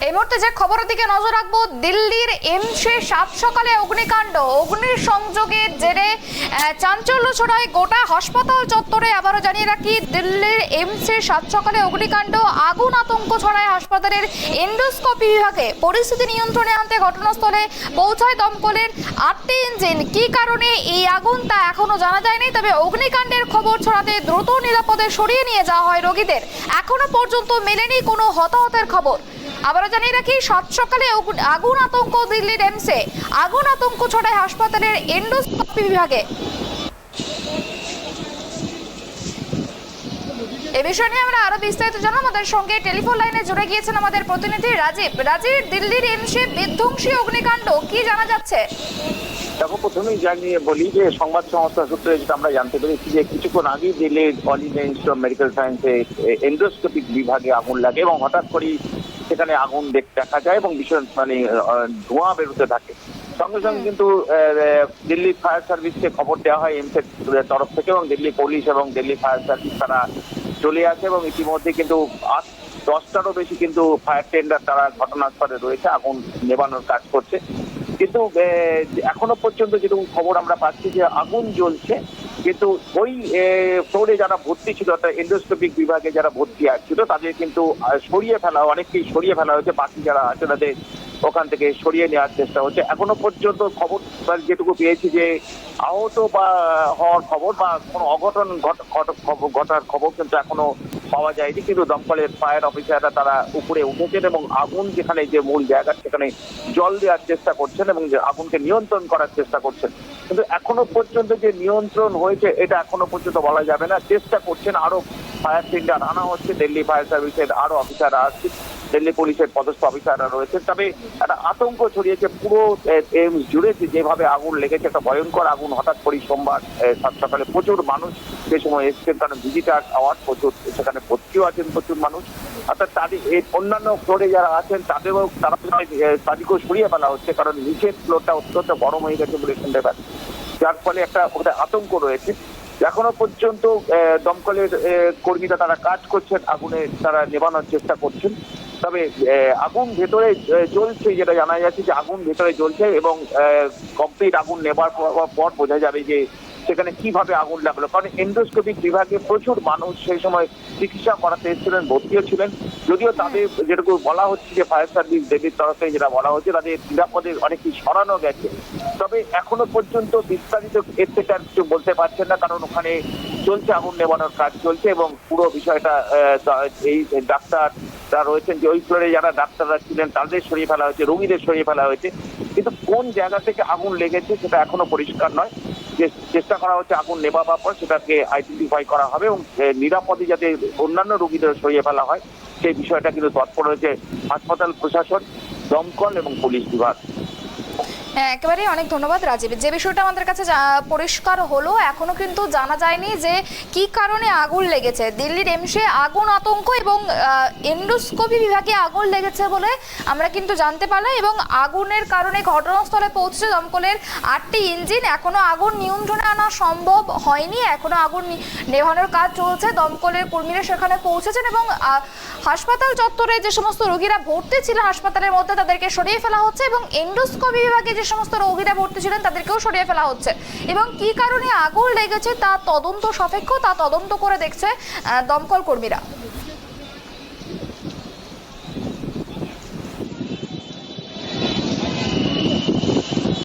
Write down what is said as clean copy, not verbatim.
এই মুহূর্তে যে খবরের দিকে নজর রাখবো, দিল্লির এইমসে সাত সকালে অগ্নিকাণ্ড। অগ্নির সংযোগের জেরে চাঞ্চল্য ছড়ায় গোটা হাসপাতাল চত্বরে। আবারও জানিয়ে রাখি, দিল্লির এইমসে সাত সকালে অগ্নিকাণ্ড, আগুন আতঙ্ক ছড়ায় হাসপাতালের এন্ডোস্কোপি বিভাগে। পরিস্থিতি নিয়ন্ত্রণে আনতে ঘটনাস্থলে পৌঁছায় দমকলের 8টি ইঞ্জিন। কি কারণে এই আগুন তা এখনো জানা যায়নি, তবে অগ্নিকাণ্ডের খবর ছড়াতে দ্রুত নিরাপদে সরিয়ে নিয়ে যাওয়া হয় রোগীদের। এখনো পর্যন্ত মেলেনি কোনো হতাহতের খবর। আবারও জানিয়ে রাখি, সাত সকালে আগুন আতঙ্ক দিল্লির এইমসে, আগুন আতঙ্ক ছড়ায় হাসপাতালের এন্ডোস্কোপি বিভাগে। এ বিষয় নিয়ে আমরা আরো বিস্তারিত জানাবো। আমাদের সঙ্গে টেলিফোন লাইনে জুড়ে গিয়েছেন আমাদের প্রতিনিধি রাজীব। দিল্লির এইমসে বিধ্বংসী অগ্নিকাণ্ড, কি জানা যাচ্ছে? দেখো, প্রথমেই জানিয়ে বলি যে সংবাদ সংস্থা সূত্রে যেটা আমরা জানতে পেরেছি যে কিছুক্ষণ আগে দিল্লির all India institute of medical সায়েন্সে এন্ডোস্কোপিক বিভাগে আগুন লাগে এবং হঠাৎ করেই সেখানে আগুন দেখা যায় এবং ভীষণ ধোঁয়া বেরোতে থাকে। সঙ্গে সঙ্গে কিন্তু দিল্লি ফায়ার সার্ভিসকে খবর দেওয়া হয় এইমসের তরফ থেকে, এবং দিল্লি পুলিশ এবং দিল্লি ফায়ার সার্ভিস তারা চলে আসে এবং ইতিমধ্যে কিন্তু 10টারও বেশি কিন্তু ফায়ার টেন্ডার তারা ঘটনাস্থলে রয়েছে, আগুন নেভানোর কাজ করছে। কিন্তু এখনো পর্যন্ত যেরকম খবর আমরা পাচ্ছি যে আগুন জ্বলছে, কিন্তু ওই ফ্লোরে যারা ভর্তি ছিল, অর্থাৎ এন্ডোস্কোপিক বিভাগে যারা ভর্তি ছিল তাদের কিন্তু সরিয়ে ফেলা, অনেককেই সরিয়ে ফেলা হয়েছে। বাকি যারা আছে তাদের ওখান থেকে সরিয়ে নেওয়ার চেষ্টা হচ্ছে। এখনো পর্যন্ত খবর যেটুকু পেয়েছি যে আহত বা হওয়ার খবর বা কোনো অঘটন ঘটার খবর কিন্তু এখনো পাওয়া যায়নি। কিন্তু দমকলের ফায়ার অফিসাররা তারা উপরে উঠেছেন এবং আগুন যেখানে যে মূল জায়গা সেখানে জল দেওয়ার চেষ্টা করছেন এবং যে আগুনকে নিয়ন্ত্রণ করার চেষ্টা করছেন। কিন্তু এখনো পর্যন্ত যে নিয়ন্ত্রণ হয়েছে এটা এখনো পর্যন্ত বলা যাবে না। চেষ্টা করছেন, আরো ফায়ার টেন্ডার আনা হচ্ছে, দিল্লি ফায়ার সার্ভিসের আরো অফিসাররা আসছে, দিল্লি পুলিশের পদস্থ অফিসাররা রয়েছে। তবে একটা আতঙ্ক ছড়িয়েছে পুরো এইমস জুড়ে, যেভাবে আগুন লেগেছে, একটা ভয়ঙ্কর আগুন। হঠাৎ করে সোমবার সাত সকালে প্রচুর মানুষ যে সময় এসছেন, কারণ ভিজিটার আওয়ার প্রচুর, সেখানে ভর্তিও আছেন প্রচুর মানুষ। অর্থাৎ তাদের অন্যান্য ফ্লোরে যারা আছেন তাদেরকেও সরিয়ে ফেলা হচ্ছে, কারণ নিচের ফ্লোরটা অত্যন্ত গরম হয়ে গেছে বলে শুনতে পাচ্ছি, যার ফলে একটা ওটা আতঙ্ক রয়েছে। এখনো পর্যন্ত দমকলের কর্মীরা তারা কাজ করছেন, আগুনে তারা নেভানোর চেষ্টা করছেন। তবে আগুন ভেতরে জ্বলছে, যেটা জানা যাচ্ছে যে আগুন ভেতরে জ্বলছে এবং কমপ্লিট আগুন নেবার পর বোঝা যাবে যে সেখানে কিভাবে আগুন লাগলো। কারণ এন্ডোস্কোপিক বিভাগে প্রচুর মানুষ সেই সময় চিকিৎসা করাতে এসেছিলেন, ভর্তিও ছিলেন। যদিও তাদের যেটুকু বলা হচ্ছে যে ফায়ার সার্ভিস দিল্লির তরফে যেটা বলা হচ্ছে, তাদের নিরাপদে অনেকই সরানো গেছে। তবে এখনো পর্যন্ত বিস্তারিত এর থেকে আর কিছু বলতে পারছেন না, কারণ ওখানে চলছে, আগুন নেভানোর কাজ চলছে এবং পুরো বিষয়টা এই ডাক্তাররা রয়েছেন যে ওই ফ্লোরে যারা ডাক্তাররা ছিলেন তাদের সরিয়ে ফেলা হয়েছে, রোগীদের সরিয়ে ফেলা হয়েছে। কিন্তু কোন জায়গা থেকে আগুন লেগেছে সেটা এখনো পরিষ্কার নয়। চেষ্টা করা হচ্ছে আগুন নেভাবার পর সেটাকে আইডেন্টিফাই করা হবে এবং নিরাপদে যাতে অন্যান্য রোগীদের সরিয়ে ফেলা হয় সেই বিষয়টা কিন্তু তৎপর হয়েছে হাসপাতাল প্রশাসন, দমকল এবং পুলিশ বিভাগ। হ্যাঁ, একেবারেই অনেক ধন্যবাদ রাজীব। যে বিষয়টা আমাদের কাছে পরিষ্কার হলো, এখনো কিন্তু জানা যায়নি যে কি কারণে আগুন লেগেছে। দিল্লির এইমসে আগুন আতঙ্ক এবং এন্ডোস্কোপি বিভাগে আগুন লেগেছে বলে আমরা কিন্তু জানতে পারলাম, এবং আগুনের কারণে ঘটনাস্থলে পৌঁছেছে দমকলের 8টি ইঞ্জিন। এখনো আগুন নিয়ন্ত্রণে আনা সম্ভব হয়নি, এখনো আগুন নেভানোর কাজ চলছে। দমকলের কর্মীরা সেখানে পৌঁছেছেন এবং হাসপাতাল চত্বরে যে সমস্ত রোগীরা ভর্তি ছিলেন হাসপাতালের মধ্যে তাদেরকে সরিয়ে ফেলা হচ্ছে এবং এন্ডোস্কোপি বিভাগে যে সমস্ত রোগীরা ভর্তি ছিলেন তাদেরকেও সরিয়ে ফেলা হচ্ছে। এবং কি কারণে আগুন লেগেছে তা তদন্ত সাপেক্ষ, তা তদন্ত করে দেখছে দমকল কর্মীরা।